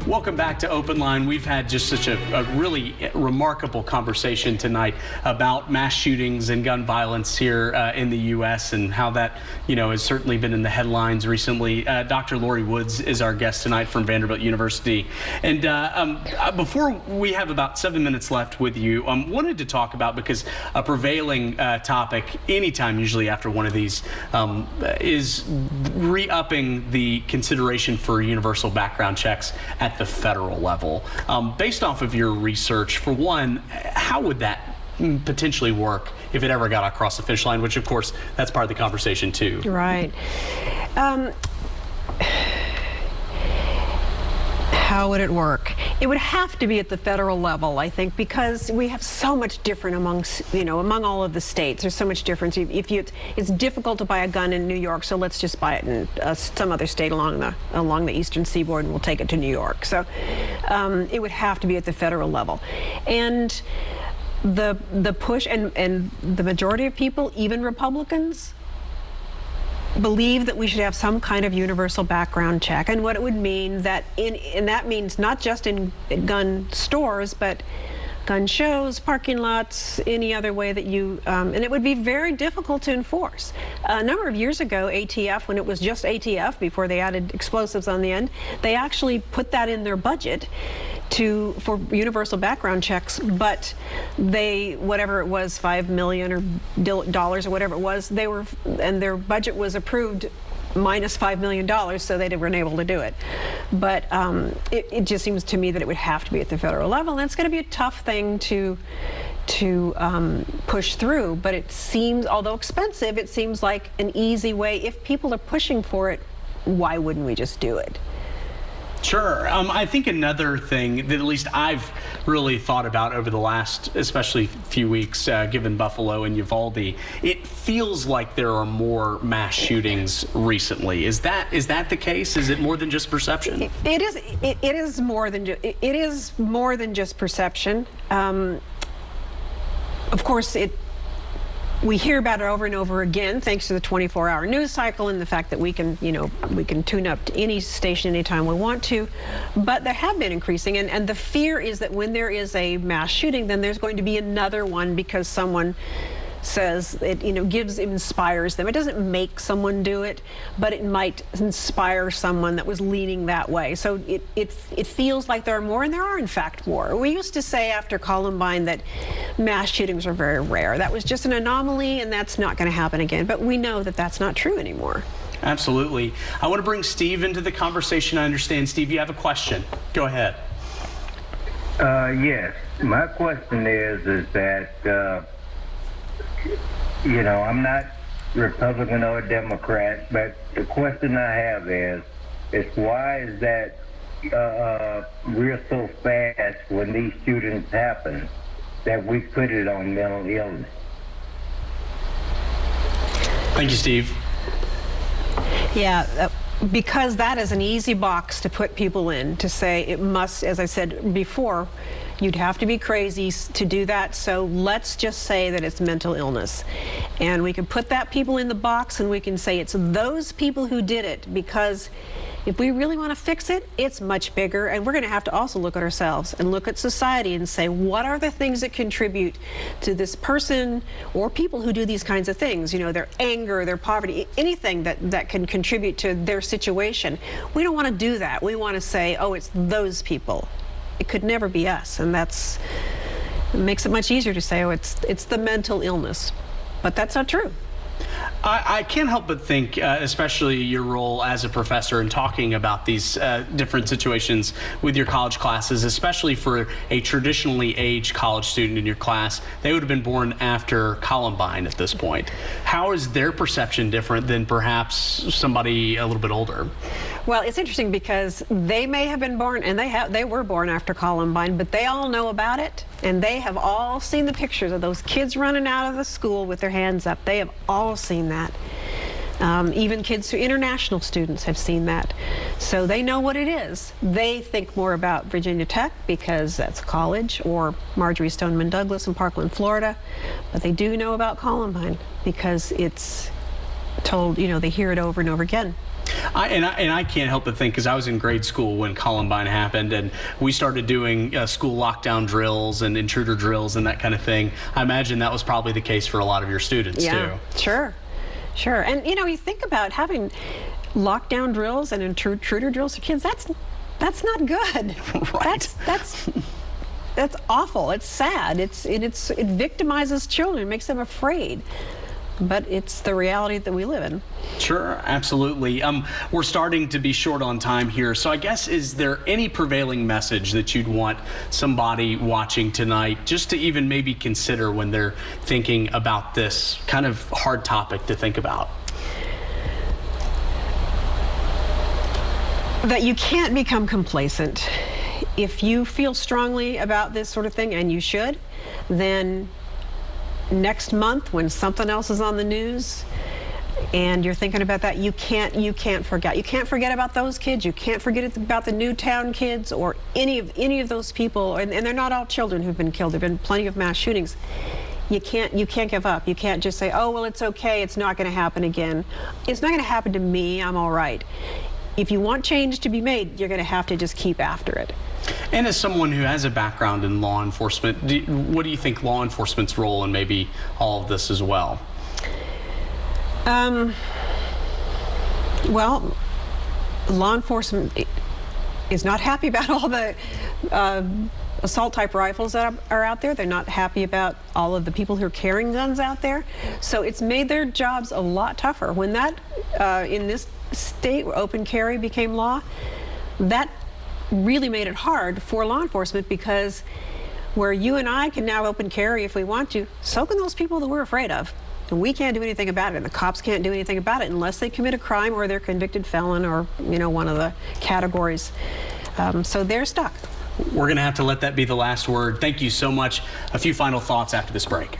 Welcome back to OpenLine. We've had just such a really remarkable conversation tonight about mass shootings and gun violence here in the U.S. and how that, has certainly been in the headlines recently. Dr. Laurie Woods is our guest tonight from Vanderbilt University. And before we have about 7 minutes left with you, wanted to talk about, because a prevailing topic anytime usually after one of these is re-upping the consideration for universal background checks at the federal level. Based off of your research, for one, how would that potentially work if it ever got across the finish line, which of course that's part of the conversation too? Right. How would it work? It would have to be at the federal level, I think, because we have so much different among all of the states. There's so much difference. It's difficult to buy a gun in New York, so let's just buy it in some other state along the eastern seaboard, and we'll take it to New York. So it would have to be at the federal level, and the push and the majority of people, even Republicans, believe that we should have some kind of universal background check, and what it would mean and that means not just in gun stores, but gun shows, parking lots, any other way that and it would be very difficult to enforce. A number of years ago, ATF, when it was just ATF before they added explosives on the end, they actually put that in their budget for universal background checks, but whatever it was, $5 million or dollars or whatever it was, and their budget was approved minus $5 million, so they weren't able to do it. But it just seems to me that it would have to be at the federal level, and it's going to be a tough thing to push through. But it seems, although expensive, it seems like an easy way. If people are pushing for it, why wouldn't we just do it? Sure. I think another thing that at least I've really thought about over the last, especially few weeks, given Buffalo and Uvalde, it feels like there are more mass shootings recently. Is that the case? Is it more than just perception? It is more than just perception. Of course, we hear about it over and over again, thanks to the 24-hour news cycle and the fact that we can tune up to any station anytime we want to. But there have been increasing, and the fear is that when there is a mass shooting, then there's going to be another one because someone says it, inspires them. It doesn't make someone do it, but it might inspire someone that was leaning that way. So it feels like there are more, and there are in fact more. We used to say after Columbine that mass shootings are very rare. That was just an anomaly, and that's not going to happen again. But we know that that's not true anymore. Absolutely. I want to bring Steve into the conversation. I understand, Steve, you have a question. Go ahead. Yes. My question is that I'm not Republican or Democrat, but the question I have is why is that we're so fast when these shootings happen that we put it on mental illness? Thank you, Steve. Yeah, because that is an easy box to put people in, to say it must, as I said before, you'd have to be crazy to do that, so let's just say that it's mental illness. And we can put that people in the box, and we can say it's those people who did it, because if we really want to fix it, it's much bigger, and we're going to have to also look at ourselves and look at society and say, what are the things that contribute to this person or people who do these kinds of things? Their anger, their poverty, anything that can contribute to their situation. We don't want to do that. We want to say, oh, it's those people. It could never be us, and it makes it much easier to say, oh, it's the mental illness. But that's not true. I can't help but think, especially your role as a professor in talking about these different situations with your college classes, especially for a traditionally aged college student in your class. They would have been born after Columbine at this point. How is their perception different than perhaps somebody a little bit older? Well, it's interesting because they may have been born, and they were born after Columbine, but they all know about it, and they have all seen the pictures of those kids running out of the school with their hands up. They have all seen that. Even kids who international students have seen that. So they know what it is. They think more about Virginia Tech because that's college, or Marjorie Stoneman Douglas in Parkland, Florida. But they do know about Columbine because it's told, they hear it over and over again. I can't help but think, because I was in grade school when Columbine happened, and we started doing school lockdown drills and intruder drills and that kind of thing. I imagine that was probably the case for a lot of your students too. Sure. And you think about having lockdown drills and intruder drills for kids. That's not good. Right. That's awful. It's sad. It victimizes children. It makes them afraid. But it's the reality that we live in. Sure, absolutely. We're starting to be short on time here, so I guess, is there any prevailing message that you'd want somebody watching tonight just to even maybe consider when they're thinking about this kind of hard topic to think about? That you can't become complacent. If you feel strongly about this sort of thing, and you should, then next month when something else is on the news and you're thinking about that, you can't forget. You can't forget about those kids. You can't forget about the Newtown kids or any of those people. And they're not all children who've been killed. There've been plenty of mass shootings. You can't give up. You can't just say, oh, well, it's okay. It's not going to happen again. It's not going to happen to me. I'm all right. If you want change to be made, you're going to have to just keep after it. And as someone who has a background in law enforcement, what do you think law enforcement's role in maybe all of this as well? Well, law enforcement is not happy about all the assault-type rifles that are out there. They're not happy about all of the people who are carrying guns out there. So it's made their jobs a lot tougher. When that, in this state, where open carry became law, that really made it hard for law enforcement, because where you and I can now open carry if we want to, so can those people that we're afraid of. And we can't do anything about it, and the cops can't do anything about it unless they commit a crime or they're a convicted felon or, one of the categories. So they're stuck. We're going to have to let that be the last word. Thank you so much. A few final thoughts after this break.